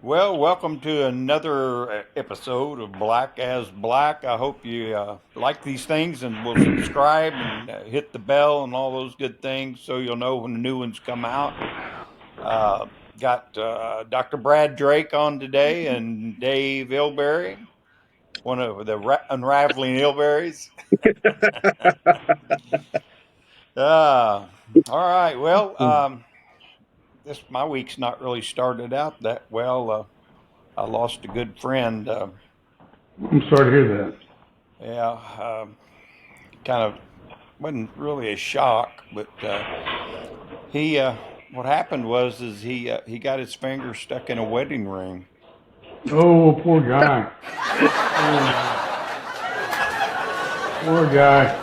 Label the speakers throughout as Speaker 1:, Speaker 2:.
Speaker 1: Well, welcome to another episode of Black as Black. I hope you like these things and will subscribe and hit the bell and all those good things so you'll know when the new ones come out. Uh, got Dr. Brad Drake on today and Dave Ilberry, one of the unraveling Ilberries. Uh, all right. Well, this my week's not really started out that well. I lost a good friend.
Speaker 2: I'm sorry to hear that.
Speaker 1: Yeah, kind of wasn't really a shock, but he what happened was is he got his finger stuck in a wedding ring.
Speaker 2: Oh, poor guy. Poor, poor guy.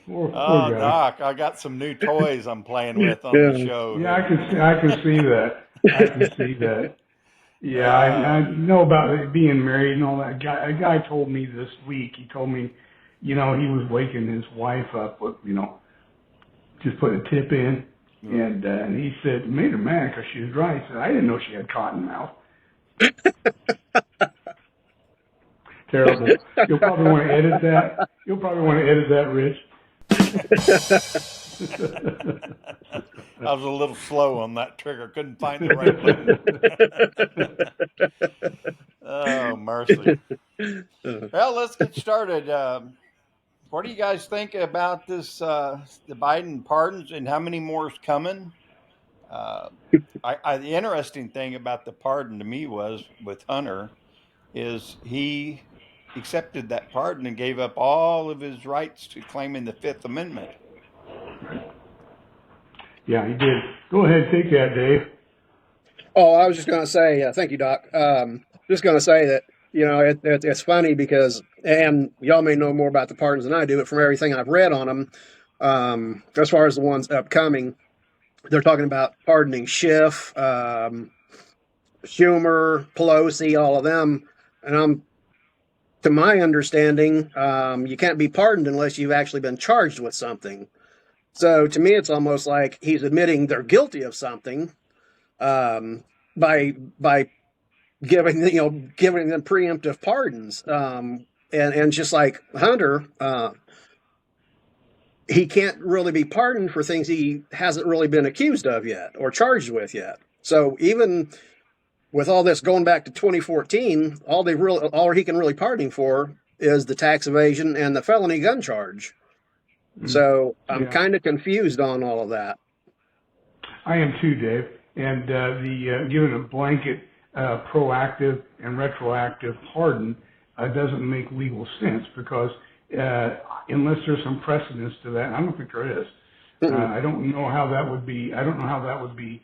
Speaker 2: Poor
Speaker 1: Oh,
Speaker 2: guy.
Speaker 1: Doc, I got some new toys I'm playing with on the
Speaker 3: Yeah.
Speaker 1: show
Speaker 2: Yeah, I
Speaker 1: here.
Speaker 2: can see. I can see that. I can see that. Yeah, I
Speaker 1: Uh,
Speaker 2: know about it being married and all that. A guy told me this week. He told me, he was waking his wife up with, just put a tip in, and he said it made her mad because she was dry. He said, I didn't know she had cotton mouth. Terrible. You'll probably want to edit that. You'll probably want to edit that, Rich.
Speaker 1: I was a little slow on that trigger. Couldn't find the right button. Oh, mercy. Well, let's get started. What do you guys think about this, the Biden pardons, and how many more is coming? Uh, the interesting thing about the pardon to me was with Hunter is he accepted that pardon and gave up all of his rights to claiming the Fifth Amendment.
Speaker 2: Yeah, he did. Go ahead, take that, Dave.
Speaker 3: Oh, I was just going to say, thank you, Doc. Just going to say that, it's funny because, and y'all may know more about the pardons than I do, but from everything I've read on them, as far as the ones upcoming, they're talking about pardoning Schiff, Schumer, Pelosi, all of them. And to my understanding, you can't be pardoned unless you've actually been charged with something. So to me, it's almost like he's admitting they're guilty of something, by giving them preemptive pardons, and just like Hunter, he can't really be pardoned for things he hasn't really been accused of yet or charged with yet. So even with all this going back to 2014, all he can really pardon him for is the tax evasion and the felony gun charge. So I'm
Speaker 2: Yeah,
Speaker 3: kind of confused on all of that.
Speaker 2: I am too, Dave. And the giving a blanket, proactive and retroactive pardon doesn't make legal sense because unless there's some precedence to that, I don't think there is. I don't know how that would be. I don't know how that would be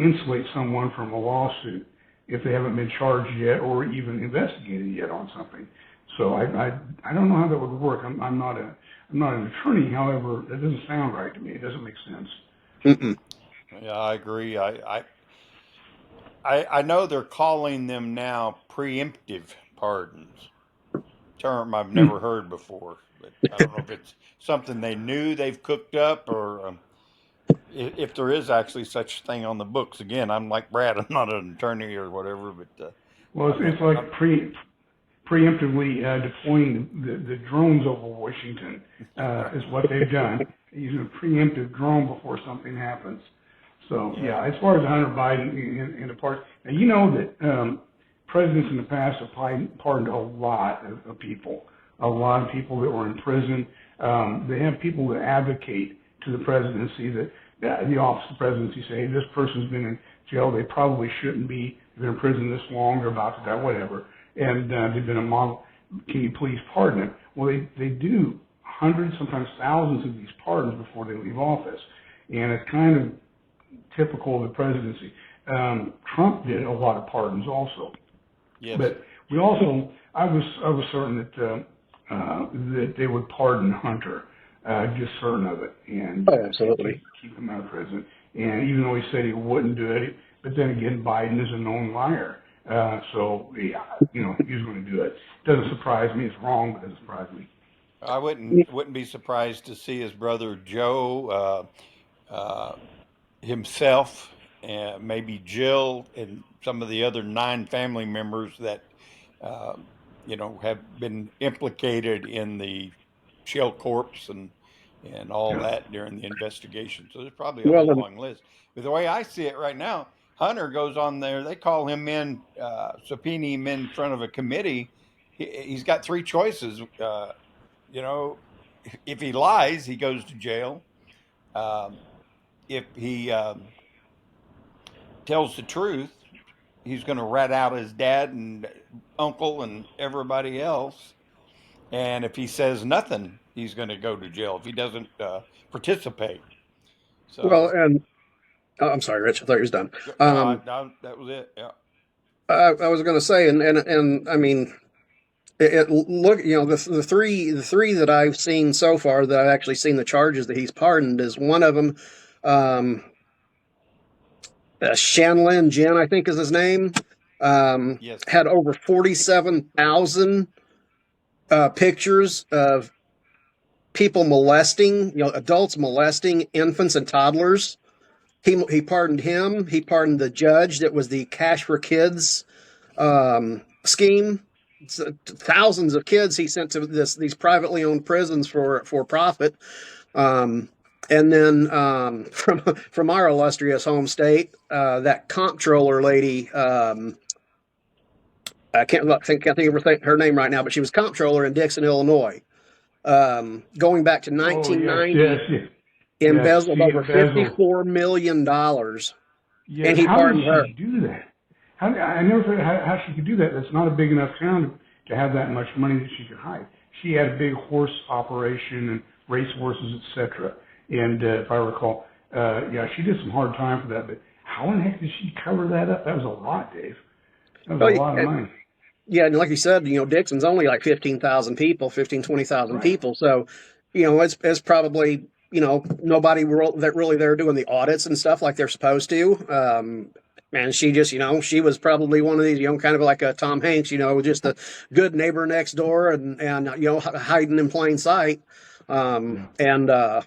Speaker 2: insulate someone from a lawsuit if they haven't been charged yet or even investigated yet on something. So I don't know how that would work. I'm not an attorney. However, that doesn't sound right to me. It doesn't make sense.
Speaker 3: Mm-mm.
Speaker 1: Yeah, I agree. I know they're calling them now preemptive pardons. Term I've never heard before, but I don't know if it's something they knew they've cooked up or if there is actually such thing on the books. Again, I'm like Brad. I'm not an attorney or whatever, but
Speaker 2: Well,
Speaker 1: I've
Speaker 2: it's
Speaker 1: never.
Speaker 2: like preemptively deploying the drones over Washington is what they've done, using a preemptive drone before something happens. So
Speaker 1: Yeah.
Speaker 2: yeah, as far as Hunter Biden and the part, now you know that presidents in the past have pardoned a lot of people, a lot of people that were in prison. They have people that advocate to the presidency that the office of the presidency say, hey, this person's been in jail, they probably shouldn't be, they've been in prison this long, they're about to die, whatever, and they've been a model. Can you please pardon them? Well, they do hundreds, sometimes thousands of these pardons before they leave office, and it's kind of typical of the presidency. Trump did a lot of pardons also,
Speaker 1: Yes.
Speaker 2: but we also I was certain that they would pardon Hunter, just certain of it, and
Speaker 3: Oh, absolutely.
Speaker 2: keep him out of prison. And even though he said he wouldn't do it, but then again, Biden is a known liar. So yeah, he was going to do it. Doesn't surprise me. It's wrong, but it doesn't surprise me.
Speaker 1: I wouldn't be surprised to see his brother Joe, himself, and maybe Jill, and some of the other 9 family members that uh, have been implicated in the Shell Corps and all
Speaker 2: Yeah.
Speaker 1: that during the investigation. So there's probably a
Speaker 3: Well,
Speaker 1: whole long list. But the way I see it right now, Hunter goes on there. They call him in, subpoena him in front of a committee. He's got 3 choices. You know, if he lies, he goes to jail. Um, if he tells the truth, he's going to rat out his dad and uncle and everybody else. And if he says nothing, he's going to go to jail if he doesn't participate.
Speaker 3: well,
Speaker 1: So,
Speaker 3: and I'm sorry, Rich. I thought you was done.
Speaker 1: no,
Speaker 3: Um,
Speaker 1: that was it. Yeah.
Speaker 3: I was going to say, and I mean, look, the three that I've seen so far that I've actually seen the charges that he's pardoned is one of them. Um, Shanlin Jin, I think is his name.
Speaker 1: Yes.
Speaker 3: Had over 47,000 pictures of people molesting, adults molesting infants and toddlers. He pardoned him. He pardoned the judge that was the Cash for Kids scheme. So, thousands of kids he sent to these privately owned prisons for profit. And then from our illustrious home state, that comptroller lady. I can't think of her name right now, but she was comptroller in Dixon, Illinois. Going back to
Speaker 2: Oh, yes,
Speaker 3: 1990,
Speaker 2: yes, yes. Yes,
Speaker 3: embezzled
Speaker 2: she
Speaker 3: over
Speaker 2: embezzled.
Speaker 3: $54 million,
Speaker 2: Yes,
Speaker 3: and he
Speaker 2: how did
Speaker 3: pardoned her.
Speaker 2: she do that? I never figured how she could do that. That's not a big enough town to have that much money that she could hide. She had a big horse operation and race horses, etc. And if I recall, yeah, she did some hard time for that. But how in the heck did she cover that up? That was a lot, Dave. That was
Speaker 3: Well,
Speaker 2: a lot of money.
Speaker 3: yeah, and like you said, Dixon's only like 15,000 people, 20,000
Speaker 2: Right.
Speaker 3: people. So, it's probably, nobody that really there doing the audits and stuff like they're supposed to. And she just, she was probably one of these, kind of like a Tom Hanks, just a good neighbor next door and hiding in plain sight.
Speaker 2: Yeah.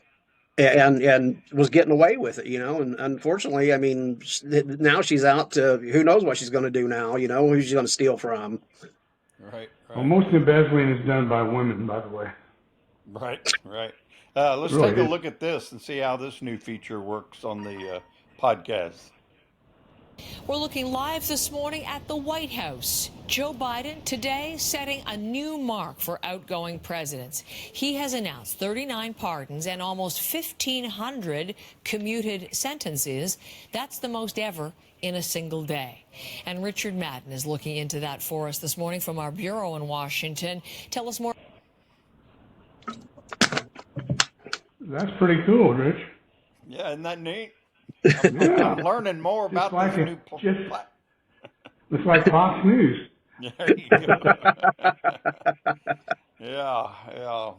Speaker 3: And was getting away with it, and unfortunately, I mean, now she's out to who knows what she's going to do now, who she's going to steal from.
Speaker 1: Right.
Speaker 2: Well,
Speaker 1: Right.
Speaker 2: most embezzling is done by women, by the way.
Speaker 1: Right. Right.
Speaker 2: It
Speaker 1: Let's
Speaker 2: really
Speaker 1: take a
Speaker 2: is.
Speaker 1: look at this and see how this new feature works on the podcast.
Speaker 4: We're looking live this morning at the White House. Joe Biden today setting a new mark for outgoing presidents. He has announced 39 pardons and almost 1,500 commuted sentences. That's the most ever in a single day. And Richard Madden is looking into that for us this morning from our bureau in Washington. Tell us more.
Speaker 2: That's pretty cool, Rich.
Speaker 1: Yeah, isn't that neat?
Speaker 2: Yeah.
Speaker 1: I'm learning more
Speaker 2: Just
Speaker 1: about
Speaker 2: like
Speaker 1: this
Speaker 2: a,
Speaker 1: new.
Speaker 2: just it's like Fox News.
Speaker 1: There you go. Yeah, yeah.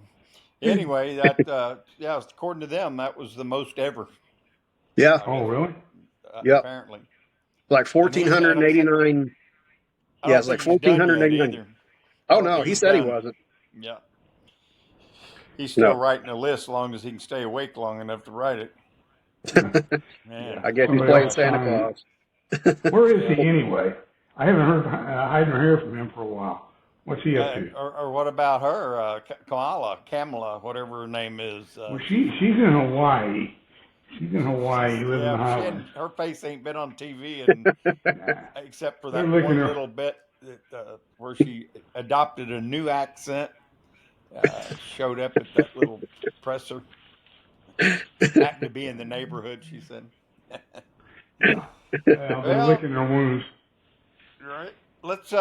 Speaker 1: Anyway, that yeah, according to them, that was the most ever.
Speaker 3: Yeah,
Speaker 1: I
Speaker 2: Oh,
Speaker 1: guess
Speaker 2: really?
Speaker 3: yep,
Speaker 1: apparently.
Speaker 3: like
Speaker 1: And I don't think
Speaker 3: 1,489.
Speaker 1: I
Speaker 3: Yeah,
Speaker 1: don't
Speaker 3: it's like
Speaker 1: think he's done yet
Speaker 3: 1,489.
Speaker 1: either. I
Speaker 3: Oh
Speaker 1: don't
Speaker 3: no,
Speaker 1: think
Speaker 3: he
Speaker 1: he's
Speaker 3: said he
Speaker 1: done.
Speaker 3: wasn't.
Speaker 1: Yeah, he's still
Speaker 3: No,
Speaker 1: writing a list, as long as he can stay awake long enough to write it.
Speaker 2: Yeah.
Speaker 1: Man,
Speaker 3: I guess he's
Speaker 2: Somebody
Speaker 3: playing
Speaker 2: else
Speaker 3: Santa
Speaker 2: sign.
Speaker 3: Claus.
Speaker 2: Where is
Speaker 1: yeah.
Speaker 2: he anyway? I haven't heard hiding or hear from him for a while. What's he up to?
Speaker 1: Or what about her, Kamala, whatever her name is?
Speaker 2: Well, she's in Hawaii. She's in Hawaii. Lives in the
Speaker 1: Yeah,
Speaker 2: Highlands.
Speaker 1: her face ain't been on TV, and
Speaker 2: Nah.
Speaker 1: except for
Speaker 2: They're
Speaker 1: that
Speaker 2: looking
Speaker 1: one
Speaker 2: her.
Speaker 1: little bit where she adopted a new accent, showed up at that little presser. Happened to be in the neighborhood, she said.
Speaker 2: Yeah. They're
Speaker 1: Well,
Speaker 2: licking their wounds.
Speaker 1: right. Let's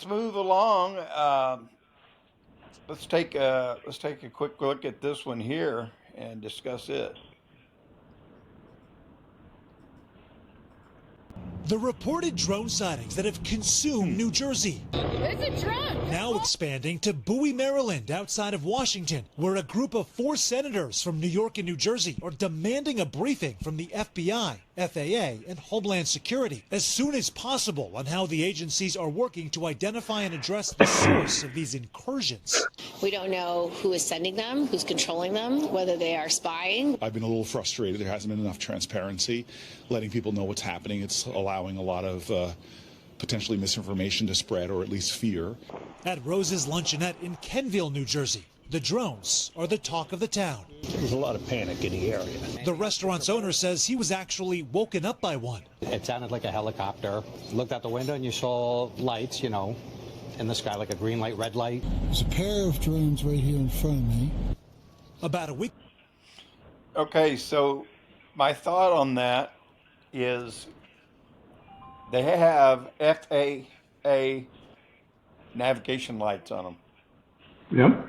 Speaker 1: move along. Let's take a quick look at this one here and discuss it.
Speaker 5: The reported drone sightings that have consumed New Jersey.
Speaker 6: It's a drone.
Speaker 5: Now expanding to Bowie, Maryland, outside of Washington, where a group of 4 senators from New York and New Jersey are demanding a briefing from the FBI, FAA, and Homeland Security as soon as possible on how the agencies are working to identify and address the source of these incursions.
Speaker 6: We don't know who is sending them, who's controlling them, whether they are spying.
Speaker 7: I've been a little frustrated. There hasn't been enough transparency, letting people know what's happening. It's allowing a lot of potentially misinformation to spread, or at least fear.
Speaker 5: At Rose's Luncheonette in Kenville, New Jersey, the drones are the talk of the town.
Speaker 8: There's a lot of panic in the area.
Speaker 5: The restaurant's owner says he was actually woken up by one.
Speaker 8: It sounded like a helicopter. Looked out the window and you saw lights, in the sky, like a green light, red light.
Speaker 9: There's a pair of drones right here in front of me.
Speaker 5: About a week.
Speaker 1: Okay, so my thought on that is they have FAA navigation lights on them.
Speaker 2: Yep.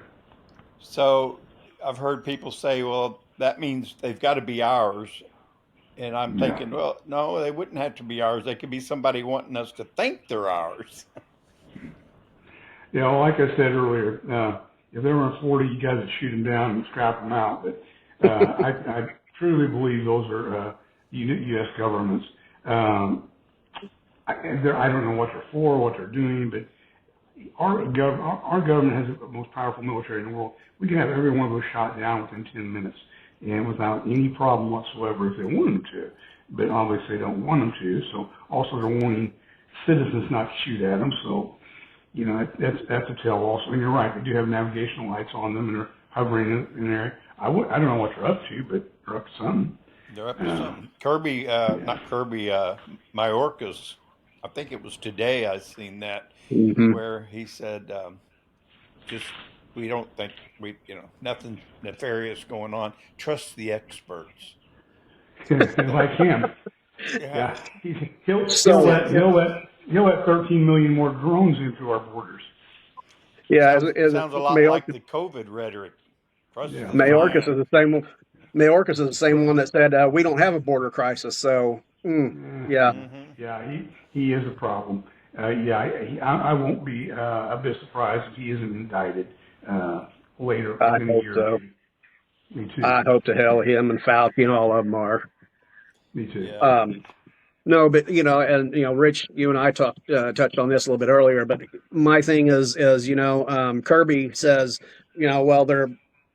Speaker 1: So I've heard people say, well, that means they've got to be ours. And I'm thinking, well, no, they wouldn't have to be ours. They could be somebody wanting us to think they're ours.
Speaker 2: Like I said earlier, if they were in Florida, you guys would shoot them down and scrap them out. But I truly believe those are U.S. governments. I don't know what they're for, what they're doing, but our government has the most powerful military in the world. We can have every one of those shot down within 10 minutes and without any problem whatsoever if they want them to. But obviously they don't want them to. So also they're warning citizens not to shoot at them. So, that's a tell also. And you're right, they do have navigational lights on them and they're hovering in there. I don't know what they're up to, but they're up to something.
Speaker 1: They're up to something. Mayorkas, I think it was today I seen that, where he said, we don't think nothing nefarious going on. Trust the experts.
Speaker 2: Like him. Yeah. He'll let 13 million more drones into our borders.
Speaker 3: Yeah,
Speaker 1: sounds a lot like the COVID rhetoric.
Speaker 3: Mayorkas is the same one. Mayorkas is the same one that said we don't have a border crisis. So yeah.
Speaker 2: Yeah, he is a problem. I won't be a bit surprised if he isn't indicted later in the year.
Speaker 3: So.
Speaker 2: Me too.
Speaker 3: I hope to hell him and Fauci and all of them are.
Speaker 2: Me too.
Speaker 3: Yeah. No, but Rich, you and I touched on this a little bit earlier. But my thing is Kirby says,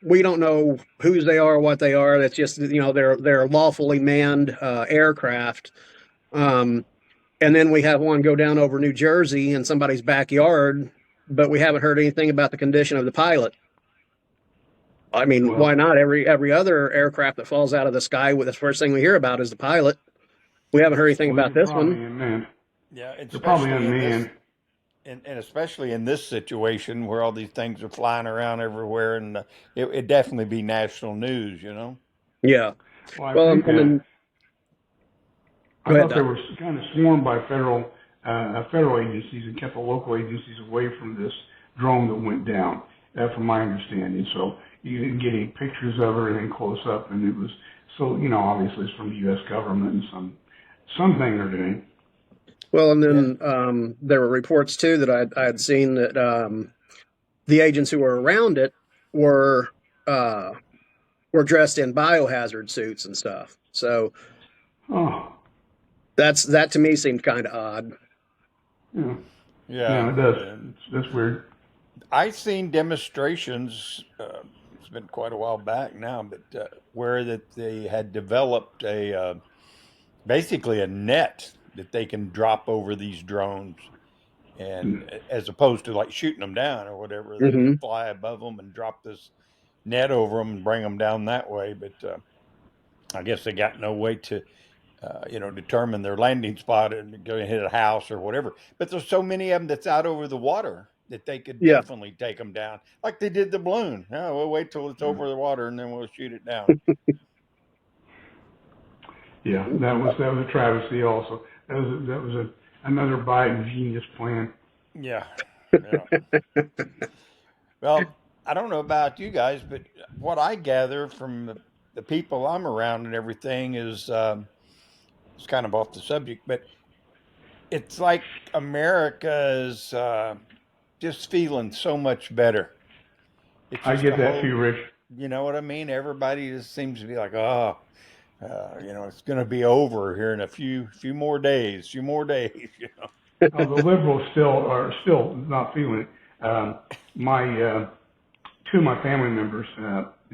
Speaker 3: we don't know whose they are, what they are. That's just they're lawfully manned aircraft. And then we have one go down over New Jersey in somebody's backyard, but we haven't heard anything about the condition of the pilot. I mean, why not? Every other aircraft that falls out of the sky, the first thing we hear about is the pilot. We haven't heard anything about this one.
Speaker 2: Unmanned.
Speaker 1: Yeah, it's
Speaker 2: probably unmanned.
Speaker 1: And especially in this situation where all these things are flying around everywhere, and it'd definitely be national news,
Speaker 3: Yeah.
Speaker 2: Well, I thought they were kind of swarmed by federal agencies and kept the local agencies away from this drone that went down, from my understanding. So you didn't get any pictures of her and close up, and it was obviously it's from the U.S. government and something they're doing.
Speaker 3: Well, and then there were reports too that I had seen that the agents who were around it were dressed in biohazard suits and stuff. So that to me seemed kind of odd.
Speaker 2: Yeah, it does. That's weird.
Speaker 1: I've seen demonstrations. It's been quite a while back now, but where that they had developed basically a net that they can drop over these drones, and as opposed to like shooting them down or whatever, they can fly above them and drop this net over them and bring them down that way. But I guess they got no way to, determine their landing spot and go and hit a house or whatever. But there's so many of them that's out over the water that they could definitely take them down, like they did the balloon. No, we'll wait till it's over the water and then we'll shoot it down.
Speaker 2: Yeah, that was a travesty. Also, that was another Biden genius plan.
Speaker 1: Yeah. Well, I don't know about you guys, but what I gather from the people I'm around and everything is, it's kind of off the subject, but it's like America is just feeling so much better. It's
Speaker 2: I
Speaker 1: just
Speaker 2: get
Speaker 1: the
Speaker 2: that
Speaker 1: whole,
Speaker 2: too, Rich.
Speaker 1: you know what I mean? Everybody just seems to be like, oh, it's going to be over here in a few more days, few more days, you know.
Speaker 2: Oh, the liberals are still not feeling it. My two of my family members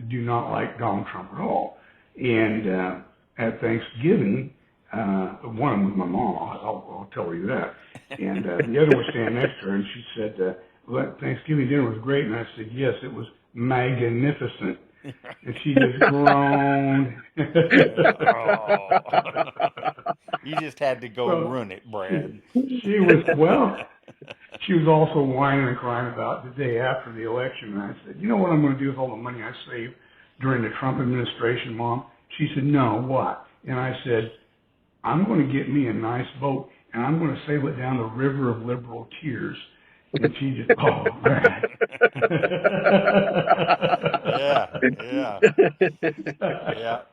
Speaker 2: do not like Donald Trump at all. And at Thanksgiving, one of them was my mom. I'll tell you that. And the other was standing next to her, and she said, well, Thanksgiving dinner was great. And I said, yes, it was magnificent. And she just groaned.
Speaker 1: You just had to go ruin it, Brad.
Speaker 2: She was also whining and crying about the day after the election. And I said, you know what I'm going to do with all the money I saved during the Trump administration, Mom? She said, no, what? And I said, I'm going to get me a nice boat, and I'm going to sail it down the river of liberal tears. And she just, oh, Brad.
Speaker 1: Yeah.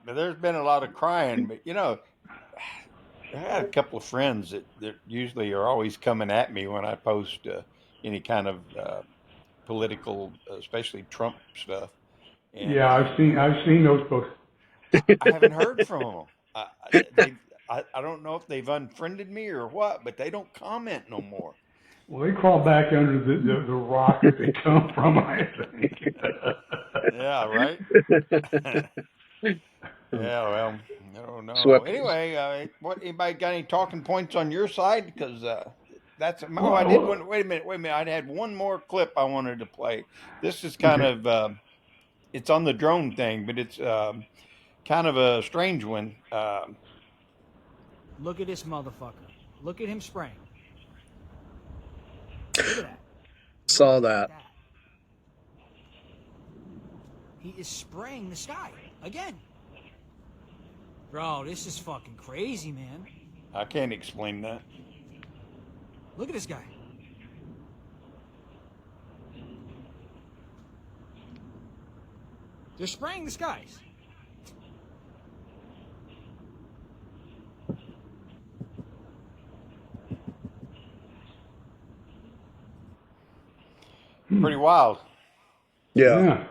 Speaker 1: But there's been a lot of crying. But, you know, I had a couple of friends that usually are always coming at me when I post any kind of political, especially Trump stuff. And,
Speaker 2: yeah, I've seen those posts.
Speaker 1: I haven't heard from them. I don't know if they've unfriended me or what, but they don't comment no more.
Speaker 2: Well, they crawl back under the rock that they come from, I think.
Speaker 1: Yeah, right? Yeah, well, I don't know.
Speaker 3: Swept.
Speaker 1: Anyway, anybody got any talking points on your side? Because that's, oh, I did one, wait a minute. I had one more clip I wanted to play. This is kind of, it's on the drone thing, but it's kind of a strange one.
Speaker 10: Look at this motherfucker. Look at him spraying. Look at that.
Speaker 3: Saw that.
Speaker 10: He is spraying the sky again. Bro, this is fucking crazy, man.
Speaker 1: I can't explain that.
Speaker 10: Look at this guy. They're spraying the skies.
Speaker 1: Pretty wild.
Speaker 3: Yeah.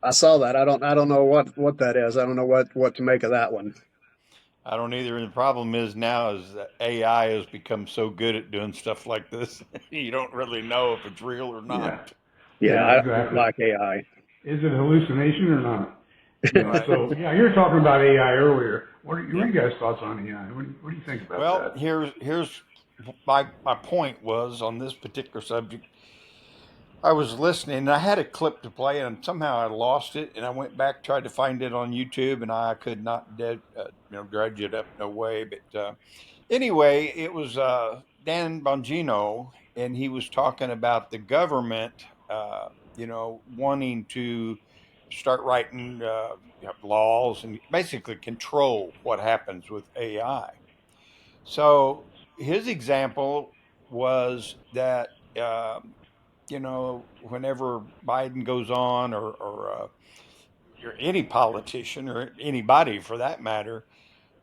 Speaker 3: I saw that. I don't know what that is. I don't know what to make of that one.
Speaker 1: I don't either. And the problem is now is that AI has become so good at doing stuff like this, you don't really know if it's real or not.
Speaker 3: Yeah,
Speaker 2: exactly.
Speaker 3: I like AI.
Speaker 2: Is it a hallucination or not? So, you were talking about AI earlier. What are you guys' thoughts on AI? What do you think about that?
Speaker 1: Well, here's my point was on this particular subject. I was listening, and I had a clip to play, and somehow I lost it, and I went back, tried to find it on YouTube, and I could not dredge it up, no way. But anyway, it was Dan Bongino, and he was talking about the government, wanting to start writing laws and basically control what happens with AI. So his example was that, whenever Biden goes on or any politician or anybody for that matter,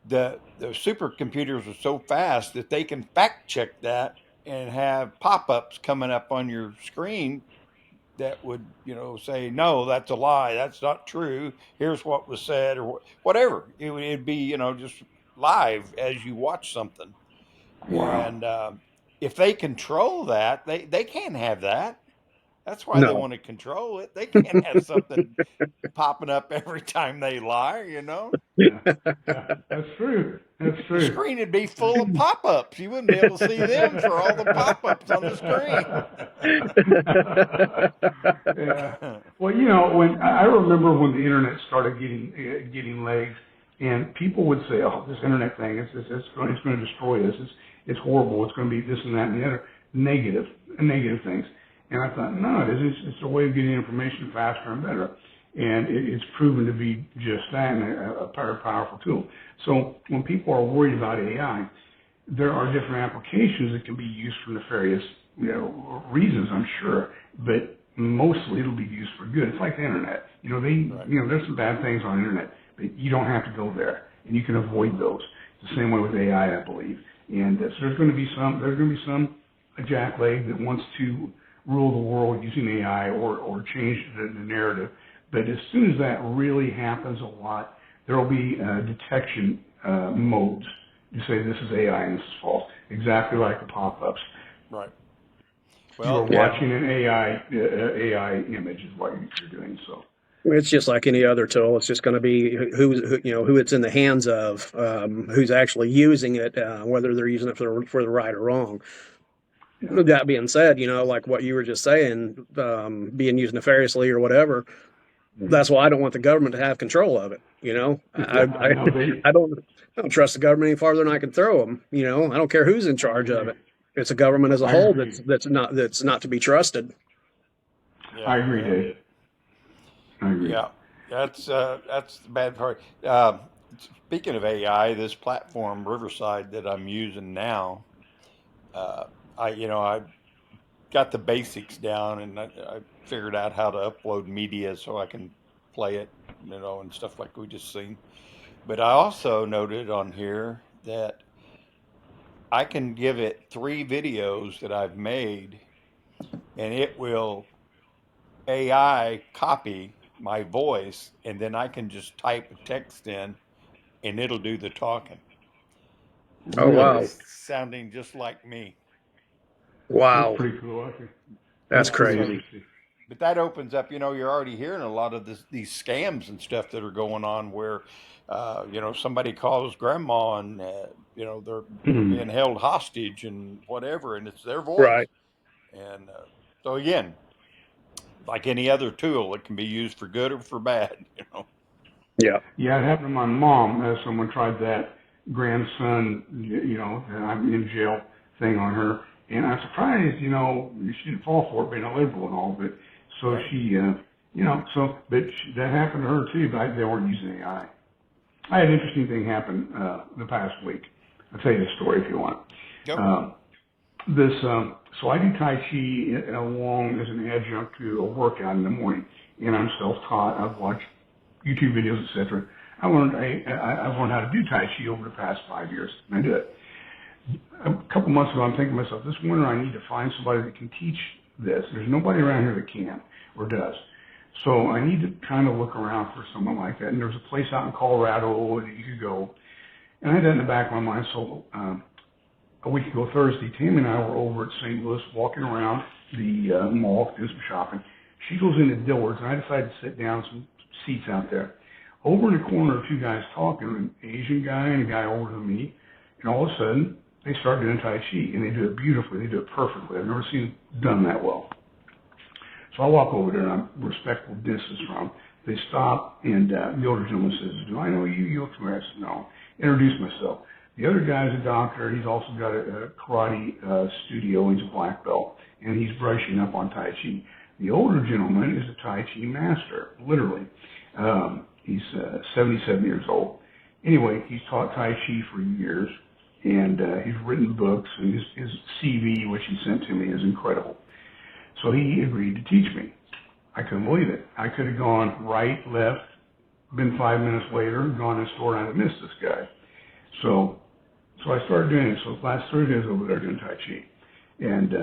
Speaker 1: the supercomputers are so fast that they can fact check that and have pop-ups coming up on your screen that would, say, no, that's a lie. That's not true. Here's what was said or whatever. It'd be, just live as you watch something. Wow. And if they control that, they can't have that. That's why they want to control it. They can't have something popping up every time they lie,
Speaker 2: Yeah, that's true. That's true.
Speaker 1: The screen would be full of pop-ups. You wouldn't be able to see them for all the pop-ups on the screen.
Speaker 2: Yeah. Well, when I remember when the internet started getting legs, and people would say, "Oh, this internet thing, it's going to destroy us. It's horrible. It's going to be this and that and the other negative things." And I thought, no, it is. It's a way of getting information faster and better. And it's proven to be just that, and a very powerful tool. So when people are worried about AI, there are different applications that can be used for nefarious reasons, I'm sure. But mostly it'll be used for good. It's like the internet. There's some bad things on the internet, but you don't have to go there, and you can avoid those. the same way with AI, I believe. And so there's going to be some jackleg that wants to rule the world using AI or change the narrative. But as soon as that really happens a lot, there will be detection modes. You say this is AI and this is false, exactly like the pop-ups.
Speaker 1: Right.
Speaker 2: Well, you're watching an AI image is what you're doing. So
Speaker 3: it's just like any other tool. It's just going to be who it's in the hands of, who's actually using it, whether they're using it for the right or wrong. Yeah. That being said, like what you were just saying, being used nefariously or whatever. That's why I don't want the government to have control of it. I don't trust the government any farther than I can throw them. I don't care who's in charge of it. It's a government as a whole that's not to be trusted.
Speaker 1: Yeah.
Speaker 2: I agree, Dave. I agree.
Speaker 1: Yeah, that's the bad part. Speaking of AI, this platform Riverside that I'm using now, I got the basics down, and I figured out how to upload media so I can play it, and stuff like we just seen. But I also noted on here that I can give it 3 videos that I've made, and it will AI copy my voice, and then I can just type a text in, and it'll do the talking.
Speaker 3: Oh, wow.
Speaker 1: Sounding just like me.
Speaker 3: Wow.
Speaker 2: That's pretty cool, I think.
Speaker 3: That's crazy.
Speaker 1: But that opens up, you're already hearing a lot of these scams and stuff that are going on where, somebody calls grandma and, they're being held hostage and whatever, and it's their voice.
Speaker 3: Right.
Speaker 1: And so, again, like any other tool, it can be used for good or for bad,
Speaker 3: Yeah.
Speaker 2: Yeah, it happened to my mom. Someone tried that grandson, I'm in jail thing on her. And I'm surprised, she didn't fall for it being a liberal and all, but so she, that happened to her too, but they weren't using AI. I had an interesting thing happen the past week. I'll tell you the story if you want.
Speaker 1: Yep.
Speaker 2: So I do Tai Chi along as an adjunct to a workout in the morning, and I'm self-taught. I've watched YouTube videos, etc. I've learned how to do Tai Chi over the past 5 years, and I do it. A couple months ago, I'm thinking to myself, this winter I need to find somebody that can teach this. There's nobody around here that can or does. So I need to kind of look around for someone like that. And there's a place out in Colorado that you could go. And I had that in the back of my mind. So a week ago Thursday, Tammy and I were over at St. Louis walking around the mall, doing some shopping. She goes into Dillard's, and I decided to sit down some seats out there. Over in the corner are 2 guys talking, an Asian guy and a guy older than me. And all of a sudden, they start doing Tai Chi, and they do it beautifully. They do it perfectly. I've never seen it done that well. So I walk over there, and I'm respectful distance from them. They stop, and the older gentleman says, "Do I know you? You look familiar." I said, "No." Introduce myself. The other guy's a doctor. He's also got a karate studio. He's a black belt, and he's brushing up on Tai Chi. The older gentleman is a Tai Chi master, literally. He's 77 years old. Anyway, he's taught Tai Chi for years. And he's written books, and his CV, which he sent to me, is incredible. So he agreed to teach me. I couldn't believe it. I could have gone right, left, been 5 minutes later, gone to the store, and I'd have missed this guy. So I started doing it. So the last 3 days over there doing Tai Chi. And,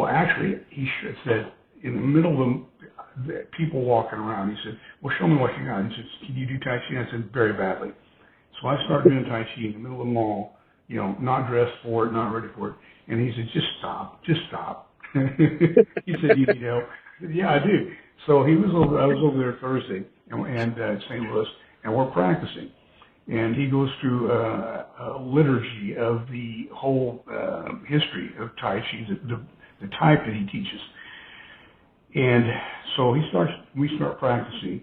Speaker 2: actually, he said, in the middle of the people walking around, he said, "Well, show me what you got." He said, "Can you do Tai Chi?" And I said, "Very badly." So I started doing Tai Chi in the middle of the mall. Not dressed for it, not ready for it. And he said, just stop. He said, "You need help?" I said, "Yeah, I do." So I was over there Thursday and St. Louis, and we're practicing. And he goes through a liturgy of the whole history of Tai Chi, the type that he teaches. And so we start practicing,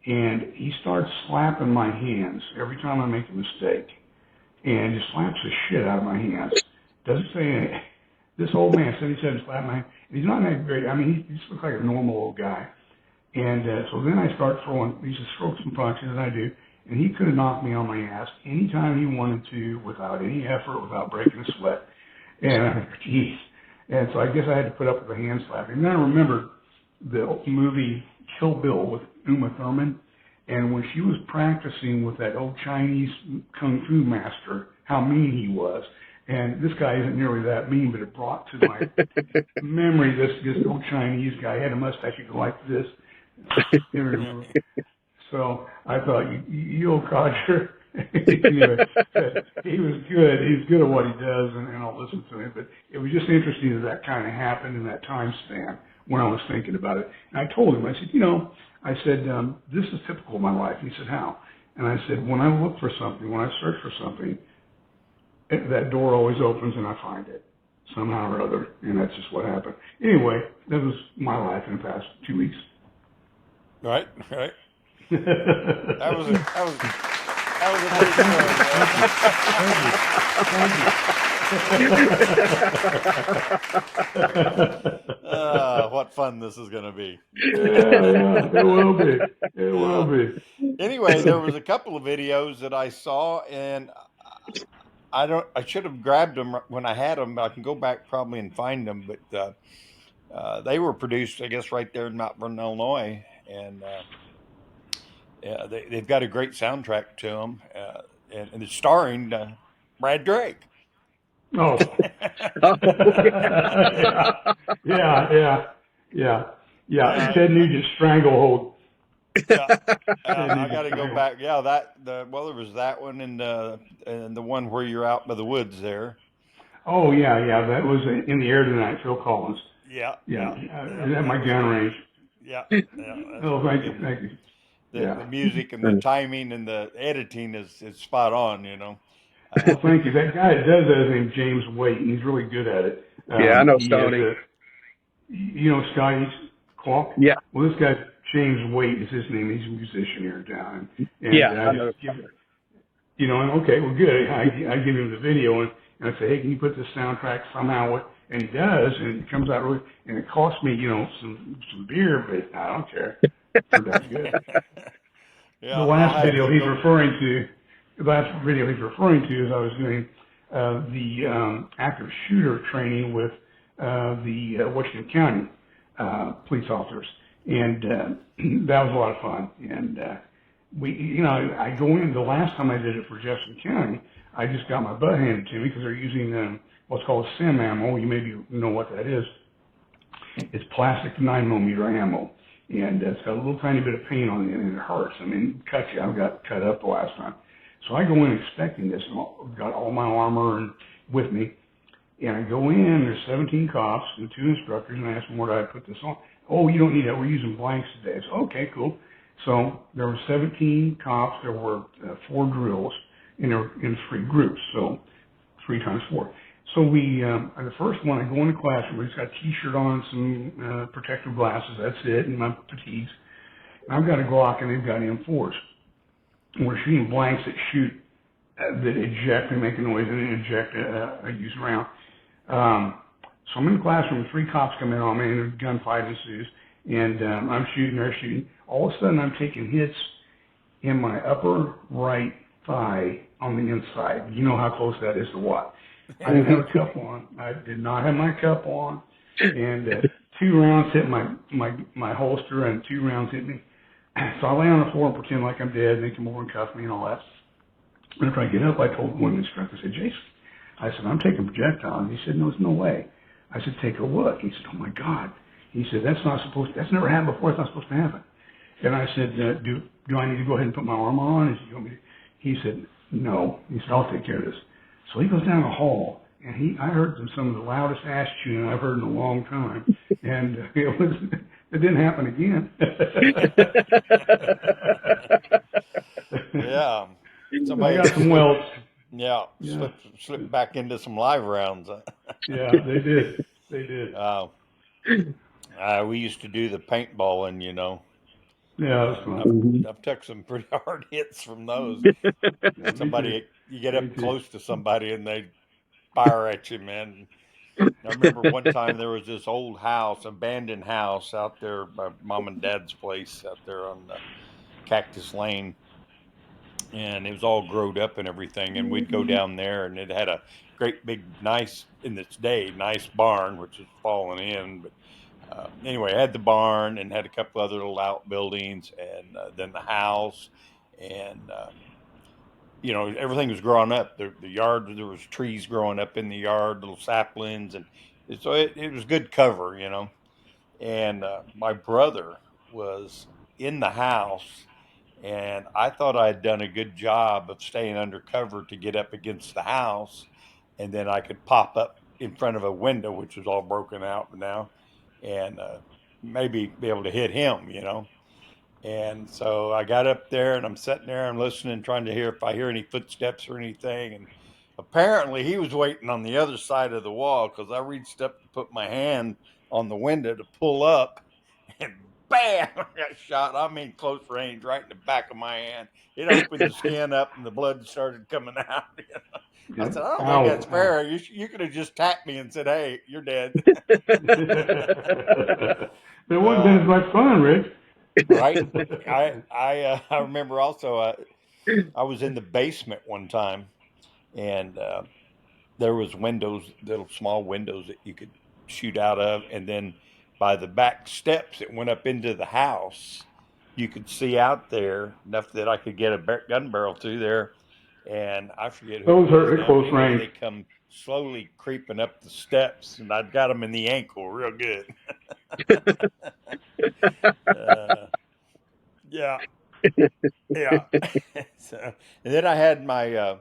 Speaker 2: and he starts slapping my hands every time I make a mistake. And just slaps the shit out of my hands. Doesn't say anything. This old man, 77, slapped my hand. He's not that great. I mean, he just looks like a normal old guy. And so then I start throwing, he just throws some punches, and I do. And he could have knocked me on my ass anytime he wanted to, without any effort, without breaking a sweat. And, geez. And so I guess I had to put up with the hand slapping. And then I remember the movie Kill Bill with Uma Thurman. And when she was practicing with that old Chinese kung fu master how mean he was. And this guy isn't nearly that mean, but it brought to my memory this old Chinese guy. He had a mustache you could like this. You remember? So I thought, you old codger. Anyway, he was good. He's good at what he does, and I'll listen to him. But it was just interesting that kind of happened in that time span when I was thinking about it. And I told him, I said, this is typical of my life. And he said, how? And I said, when I look for something, when I search for something, that door always opens and I find it somehow or other. And that's just what happened. Anyway, that was my life in the past 2 weeks.
Speaker 1: Right. That was a good show. What fun this is going to be.
Speaker 2: Yeah, it will be. It will be.
Speaker 1: Anyway, there was a couple of videos that I saw, and I should have grabbed them when I had them. I can go back probably and find them, but they were produced, I guess, right there in Mount Vernon, Illinois, and yeah, they've got a great soundtrack to them, and it's starring Brad Drake.
Speaker 2: Oh. Yeah. Ted Nugent Stranglehold.
Speaker 1: Yeah, I got to go back. Yeah, there was that one and the one where you're out by the woods there.
Speaker 2: Oh yeah, that was In the Air Tonight, Phil Collins.
Speaker 1: Yeah.
Speaker 2: At my gun range.
Speaker 1: Yeah.
Speaker 2: Oh, thank you.
Speaker 1: The music and the timing and the editing is spot on,
Speaker 2: Well, thank you. That guy that does that is named James Waite, and he's really good at it.
Speaker 3: I know Stoney.
Speaker 2: You know Scotty Clark?
Speaker 3: Yeah.
Speaker 2: Well, this guy, James Waite is his name. He's a musician here in town. And
Speaker 3: I know.
Speaker 2: Okay, well, good. I give him the video, and I say, hey, can you put this soundtrack somehow? And he does, and it comes out really, and it costs me, some beer, but I don't care. That's good.
Speaker 1: Yeah,
Speaker 2: the last video he's referring to is I was doing the active shooter training with the Washington County police officers, and that was a lot of fun. And I go in. The last time I did it for Jefferson County, I just got my butt handed to me because they're using what's called SIM ammo. You maybe know what that is. It's plastic 9mm ammo. And it's got a little tiny bit of paint on it, and it hurts. I mean, it cuts you. I got cut up the last time. So I go in expecting this, and I've got all my armor with me. And I go in, there's 17 cops and 2 instructors, and I ask them, where do I put this on? Oh, you don't need that. We're using blanks today. So, okay, cool. So there were 17 cops. There were 4 drills, and they were in 3 groups, so 3 times 4. So the first one, I go in the classroom, he's got a t-shirt on, some protective glasses, that's it, and my fatigues. And I've got a Glock, and they've got M4s. And we're shooting blanks that shoot, that eject and make a noise, and then eject a used round. So I'm in the classroom, 3 cops come in on me, and a gunfight ensues, and I'm shooting, they're shooting. All of a sudden, I'm taking hits in my upper right thigh on the inside. You know how close that is to what? I didn't have a cup on. I did not have my cup on, and 2 rounds hit my holster, and 2 rounds hit me. So I lay on the floor and pretend like I'm dead, and they come over and cuff me and all that. And after I get up, I told one instructor, I said, Jason, I said, I'm taking projectiles. He said, no, there's no way. I said, take a look. He said, oh my God. He said, that's never happened before. It's not supposed to happen. And I said, do I need to go ahead and put my armor on? He said, no. He said, I'll take care of this. So he goes down the hall, and I heard some of the loudest ass chewing I've heard in a long time, and it didn't happen again.
Speaker 1: Yeah,
Speaker 2: I got some welts.
Speaker 1: Yeah, slipped back into some live rounds.
Speaker 2: Yeah, they did.
Speaker 1: We used to do the paintballing,
Speaker 2: Yeah, that's fun.
Speaker 1: I've took some pretty hard hits from those. You get up close to somebody and they fire at you, man. I remember one time there was this old house, abandoned house out there by Mom and Dad's place out there on Cactus Lane. And it was all growed up and everything. And we'd go down there, and it had a great big, nice barn, which is falling in. But anyway, I had the barn and had a couple other little outbuildings, and then the house. And everything was growing up. The yard, there was trees growing up in the yard, little saplings, and so it was good cover. And my brother was in the house, and I thought I had done a good job of staying under cover to get up against the house, and then I could pop up in front of a window, which was all broken out now, and maybe be able to hit him. And so I got up there and I'm sitting there, I'm listening, trying to hear if I hear any footsteps or anything. And apparently he was waiting on the other side of the wall because I reached up to put my hand on the window to pull up, and bam, I got shot. I mean, close range, right in the back of my hand. It opened the skin up and the blood started coming out. I said, I don't think that's fair. You could have just tapped me and said, hey, you're dead.
Speaker 2: It wouldn't have been as much fun, Rich.
Speaker 1: Right. I remember also I was in the basement one time, and there was windows, little small windows that you could shoot out of, and then by the back steps that went up into the house, you could see out there enough that I could get a gun barrel through there. And I forget who.
Speaker 2: Those are at close range.
Speaker 1: They come slowly creeping up the steps, and I'd got them in the ankle real good. Yeah. So, and then I had my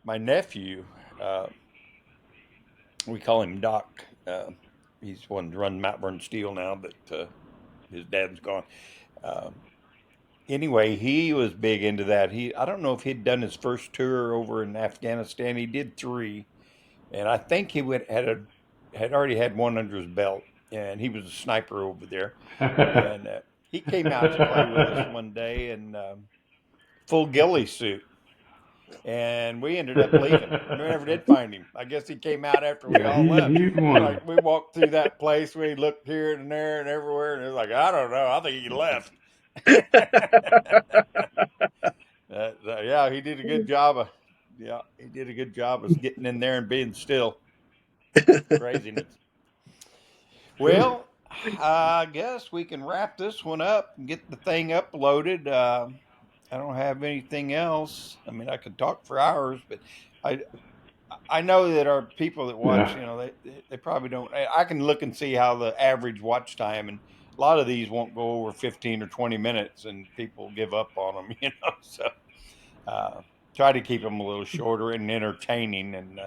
Speaker 1: my nephew. We call him Doc. He's one to run Mount Vernon Steel now, but his dad's gone. Anyway, he was big into that. I don't know if he'd done his first tour over in Afghanistan. He did 3, and I think he had already had one under his belt, and he was a sniper over there. And he came out to play with us one day in full ghillie suit, and we ended up leaving. We never did find him. I guess he came out after we all left. Like, we walked through that place, we looked here and there and everywhere, and it was like, I don't know, I think he left. Yeah, he did a good job of getting in there and being still. Craziness. Well, I guess we can wrap this one up and get the thing uploaded. I don't have anything else. I mean, I could talk for hours, but I know that our people that watch, they probably don't. I can look and see how the average watch time, and a lot of these won't go over 15 or 20 minutes, and people give up on them, So try to keep them a little shorter and entertaining. And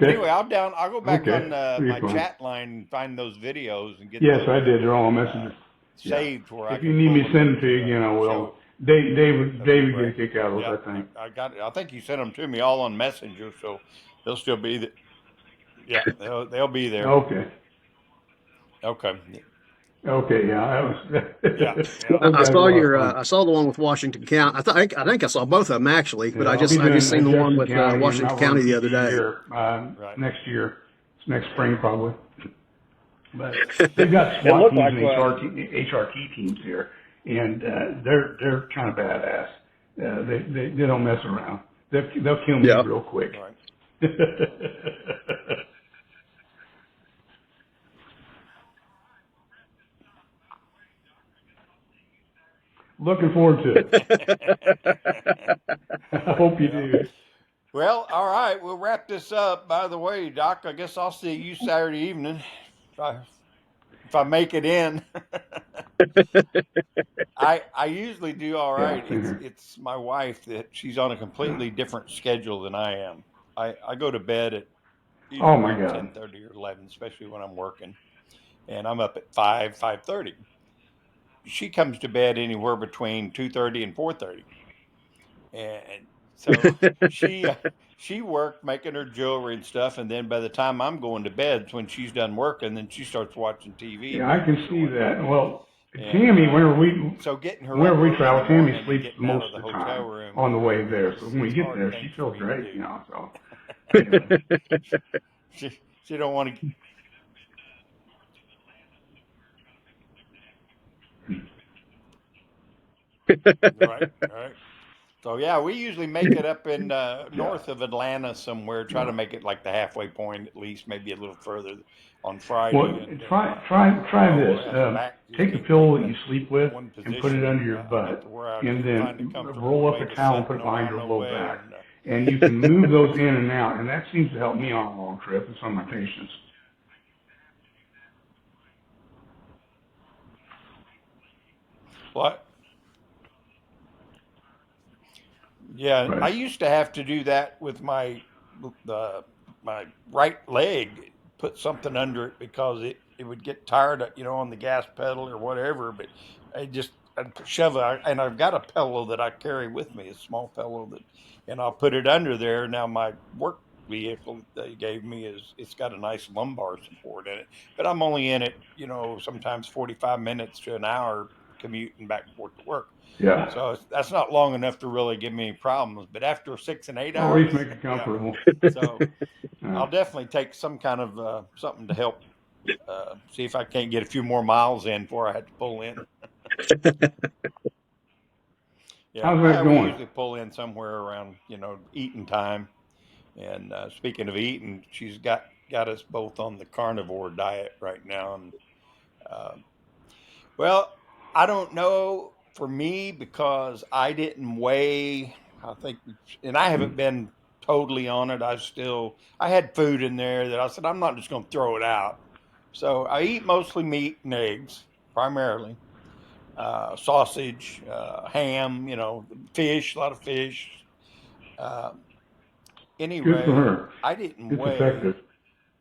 Speaker 1: anyway, I'll go back on my chat line and find those videos and get.
Speaker 2: Yes, I did. They're all messages
Speaker 1: saved. Where
Speaker 2: if you need me to send them to you, we'll. David get a kick out of it, I think.
Speaker 1: I think you sent them to me all on Messenger, so they'll still be there. Yeah, they'll be there.
Speaker 2: Okay. Okay, yeah, that was.
Speaker 3: I saw the one with Washington County. I think I saw both of them actually, but I just seen the one with Washington County the other day.
Speaker 2: Next year, next spring probably. But they've got SWAT teams and HRT teams here, and they're kind of badass. They don't mess around. They'll kill me real quick. Right. Looking forward to it. I hope you do.
Speaker 1: Well, all right. We'll wrap this up. By the way, Doc, I guess I'll see you Saturday evening if I make it in. I usually do all right. It's my wife that she's on a completely different schedule than I am. I go to bed at 10:30 or 11, especially when I'm working, and I'm up at 5:30. She comes to bed anywhere between 2:30 and 4:30, and so she worked making her jewelry and stuff, and then by the time I'm going to bed, when she's done working, then she starts watching TV.
Speaker 2: Yeah, I can see that. Well, Tammy, whenever we travel, Tammy sleeps most of the time on the way there. So when we get there, she feels great, So anyway.
Speaker 1: she don't want to. Right. So yeah, we usually make it up in north of Atlanta somewhere. Try to make it like the halfway point at least, maybe a little further on Friday.
Speaker 2: Well,
Speaker 1: And
Speaker 2: try this. Take a pillow that you sleep with
Speaker 1: one
Speaker 2: and put it under your butt, and then roll up a towel and put it behind your low back. And you can move those in and out, and that seems to help me on a long trip and some of my patients.
Speaker 1: What? Yeah,
Speaker 2: Right.
Speaker 1: I used to have to do that with my right leg, put something under it because it would get tired, on the gas pedal or whatever. But I'd shove it, and I've got a pillow that I carry with me, a small pillow and I'll put it under there. Now my work vehicle they gave me it's got a nice lumbar support in it, but I'm only in it, sometimes 45 minutes to an hour commuting back and forth to work.
Speaker 2: Yeah.
Speaker 1: So that's not long enough to really give me any problems. But after 6 and 8
Speaker 2: Or at
Speaker 1: hours,
Speaker 2: least make it comfortable.
Speaker 1: so I'll definitely take some kind of something to help see if I can't get a few more miles in before I have to pull in. Yeah,
Speaker 2: How's that
Speaker 1: we
Speaker 2: going?
Speaker 1: usually pull in somewhere around eating time. And speaking of eating, she's got us both on the carnivore diet right now. And well, I don't know for me because I didn't weigh. I think, and I haven't been totally on it. I had food in there that I said I'm not just going to throw it out. So I eat mostly meat and eggs, primarily. Sausage, ham, fish, a lot of fish.
Speaker 2: Good for
Speaker 1: Anyway,
Speaker 2: her.
Speaker 1: I didn't
Speaker 2: It's
Speaker 1: weigh.
Speaker 2: effective.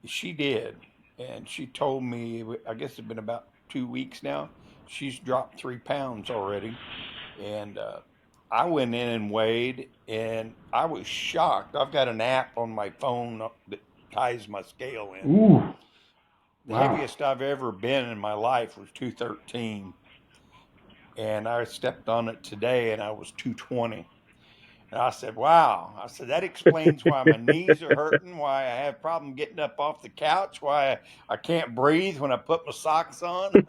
Speaker 1: She did, and she told me, I guess it's been about 2 weeks now. She's dropped 3 pounds already, and I went in and weighed, and I was shocked. I've got an app on my phone that ties my scale in.
Speaker 2: Ooh.
Speaker 1: The
Speaker 2: Wow.
Speaker 1: heaviest I've ever been in my life was 213, and I stepped on it today, and I was 220. And I said, wow. I said, that explains why my knees are hurting, why I have problem getting up off the couch, why I can't breathe when I put my socks on.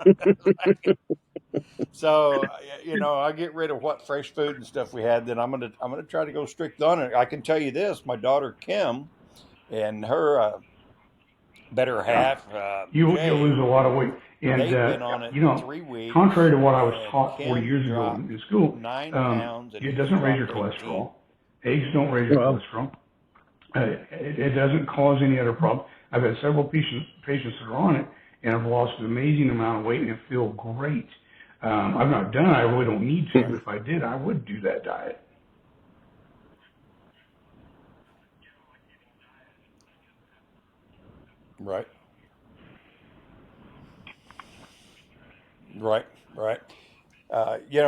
Speaker 1: So, I get rid of what fresh food and stuff we had. Then I'm gonna try to go strict on it. I can tell you this: my daughter Kim and her better half,
Speaker 2: You'll
Speaker 1: Jay,
Speaker 2: lose a lot of weight. And,
Speaker 1: they've been on it 3 weeks.
Speaker 2: contrary to what I was
Speaker 1: and
Speaker 2: taught
Speaker 1: Kim
Speaker 2: 40 years ago
Speaker 1: dropped
Speaker 2: in school,
Speaker 1: 9 pounds. And
Speaker 2: it doesn't raise your
Speaker 1: dropped 18.
Speaker 2: cholesterol. Eggs don't raise your cholesterol. It doesn't cause any other problem. I've had several patients that are on it and have lost an amazing amount of weight and feel great. I've not done it. I really don't need to. But if I did, I would do that diet.
Speaker 1: Right.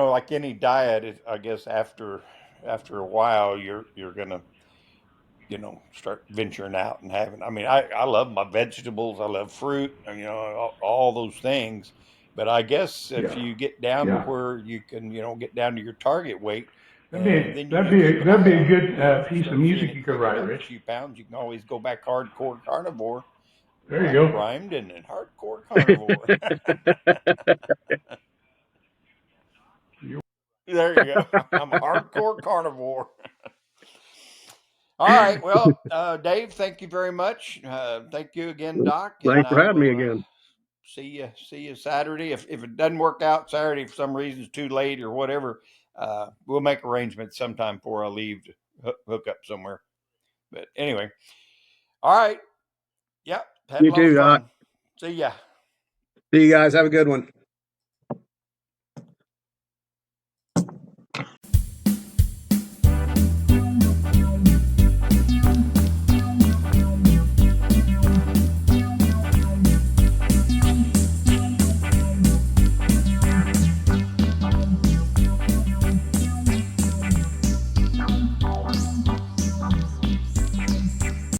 Speaker 1: Like any diet, I guess after a while, you're gonna, start venturing out and having. I mean, I love my vegetables. I love fruit. And, all those things. But I guess if you get down to where you can, get down to your target weight,
Speaker 2: That'd
Speaker 1: then
Speaker 2: be
Speaker 1: you
Speaker 2: a good piece of music you could write,
Speaker 1: a
Speaker 2: Rich.
Speaker 1: few pounds. You can always go back hardcore carnivore.
Speaker 2: There you go.
Speaker 1: Rhymed and hardcore carnivore. There you go. I'm a hardcore carnivore. All right. Well, Dave, thank you very much. Thank you again, Doc.
Speaker 3: Thanks for having me again.
Speaker 1: See you Saturday. If it doesn't work out Saturday for some reason, it's too late or whatever, we'll make arrangements sometime before I leave to hook up somewhere. But anyway, all right. Yep.
Speaker 3: You too, Doc.
Speaker 1: See ya.
Speaker 3: See you guys. Have a good one.